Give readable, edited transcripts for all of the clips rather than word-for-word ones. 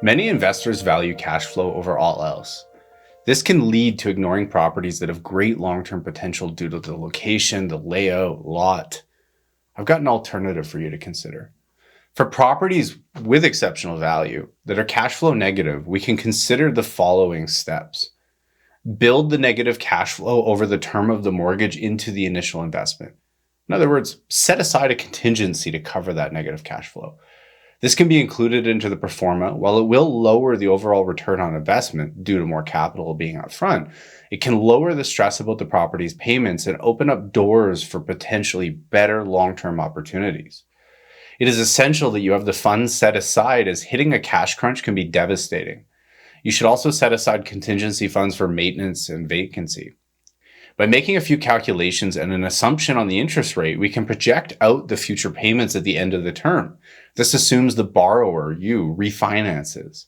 Many investors value cash flow over all else. This can lead to ignoring properties that have great long-term potential due to the location, the layout, lot. I've got an alternative for you to consider. For properties with exceptional value that are cash flow negative, we can consider the following steps. Build the negative cash flow over the term of the mortgage into the initial investment. In other words, set aside a contingency to cover that negative cash flow. This can be included into the pro forma. While it will lower the overall return on investment due to more capital being up front, it can lower the stress about the property's payments and open up doors for potentially better long-term opportunities. It is essential that you have the funds set aside, as hitting a cash crunch can be devastating. You should also set aside contingency funds for maintenance and vacancy. By making a few calculations and an assumption on the interest rate, we can project out the future payments at the end of the term. This assumes the borrower, you, refinances.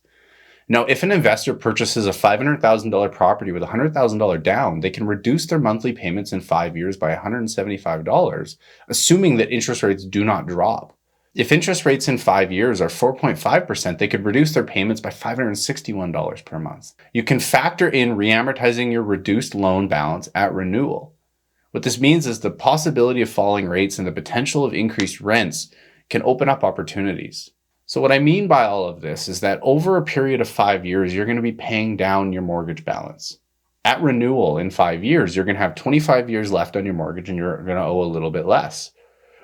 Now, if an investor purchases a $500,000 property with $100,000 down, they can reduce their monthly payments in 5 years by $175, assuming that interest rates do not drop. If interest rates in 5 years are 4.5%, they could reduce their payments by $561 per month. You can factor in reamortizing your reduced loan balance at renewal. What this means is the possibility of falling rates and the potential of increased rents can open up opportunities. So what I mean by all of this is that over a period of 5 years, you're going to be paying down your mortgage balance. At renewal in 5 years, you're going to have 25 years left on your mortgage and you're going to owe a little bit less.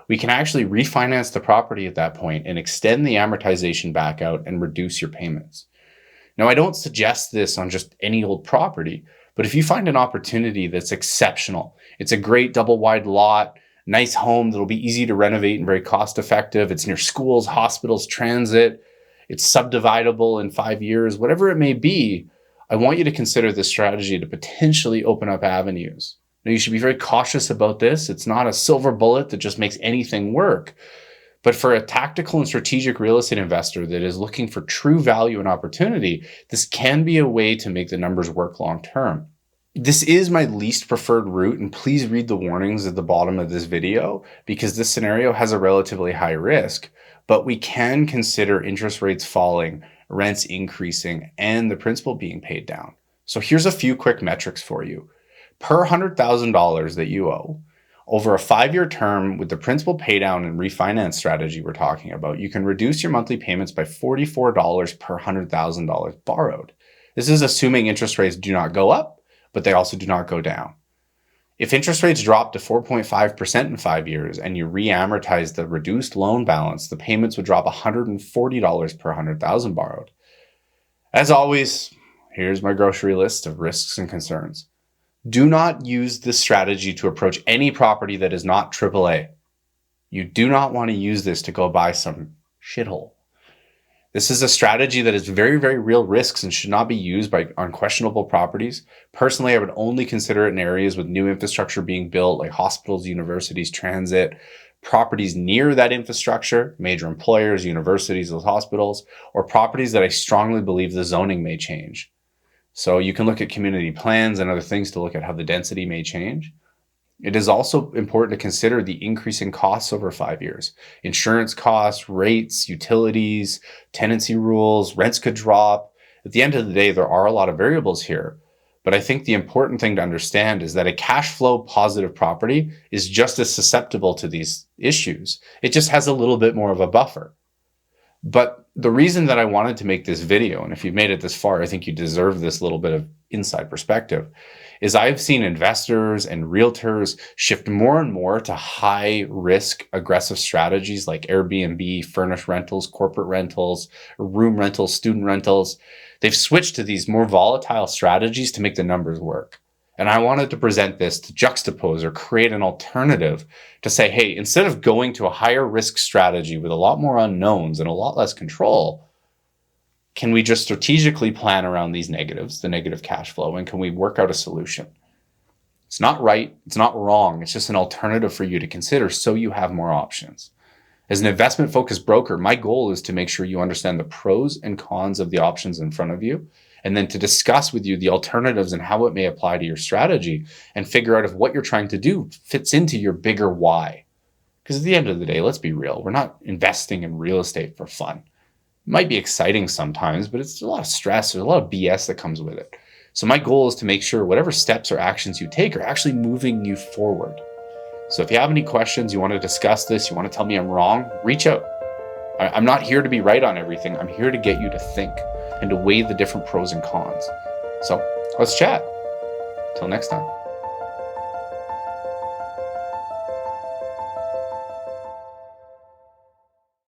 We can actually refinance the property at that point and extend the amortization back out and reduce your payments. Now, I don't suggest this on just any old property, but if you find an opportunity that's exceptional, it's a great double wide lot, nice home that'll be easy to renovate and very cost effective, it's near schools, hospitals, transit, it's subdividable in 5 years, whatever it may be, I want you to consider this strategy to potentially open up avenues. Now, you should be very cautious about this. It's not a silver bullet that just makes anything work. But for a tactical and strategic real estate investor that is looking for true value and opportunity, this can be a way to make the numbers work long term. This is my least preferred route, and please read the warnings at the bottom of this video because this scenario has a relatively high risk, but we can consider interest rates falling, rents increasing, and the principal being paid down. So here's a few quick metrics for you. Per $100,000 that you owe, over a 5-year term with the principal paydown and refinance strategy we're talking about, you can reduce your monthly payments by $44 per $100,000 borrowed. This is assuming interest rates do not go up, but they also do not go down. If interest rates drop to 4.5% in 5 years and you re-amortize the reduced loan balance, the payments would drop $140 per $100,000 borrowed. As always, here's my grocery list of risks and concerns. Do not use this strategy to approach any property that is not AAA. You do not want to use this to go buy some shithole. This is a strategy that has very, very real risks and should not be used by unquestionable properties. Personally, I would only consider it in areas with new infrastructure being built, like hospitals, universities, transit, properties near that infrastructure, major employers, universities, those hospitals, or properties that I strongly believe the zoning may change. So you can look at community plans and other things to look at how the density may change. It is also important to consider the increasing costs over 5 years. Insurance costs, rates, utilities, tenancy rules, rents could drop. At the end of the day, there are a lot of variables here. But I think the important thing to understand is that a cash flow positive property is just as susceptible to these issues. It just has a little bit more of a buffer. But the reason that I wanted to make this video, and if you've made it this far, I think you deserve this little bit of inside perspective, is I've seen investors and realtors shift more and more to high risk, aggressive strategies like Airbnb, furnished rentals, corporate rentals, room rentals, student rentals. They've switched to these more volatile strategies to make the numbers work. And I wanted to present this to juxtapose or create an alternative to say, hey, instead of going to a higher risk strategy with a lot more unknowns and a lot less control, can we just strategically plan around these negatives, the negative cash flow, and can we work out a solution? It's not right. It's not wrong. It's just an alternative for you to consider so you have more options. As an investment focused broker, my goal is to make sure you understand the pros and cons of the options in front of you, and then to discuss with you the alternatives and how it may apply to your strategy and figure out if what you're trying to do fits into your bigger why. Because at the end of the day, let's be real, we're not investing in real estate for fun. might be exciting sometimes, but it's a lot of stress. There's a lot of BS that comes with it. So my goal is to make sure whatever steps or actions you take are actually moving you forward. So if you have any questions, you want to discuss this, you want to tell me I'm wrong, reach out. I'm not here to be right on everything. I'm here to get you to think and to weigh the different pros and cons. So let's chat. Till next time.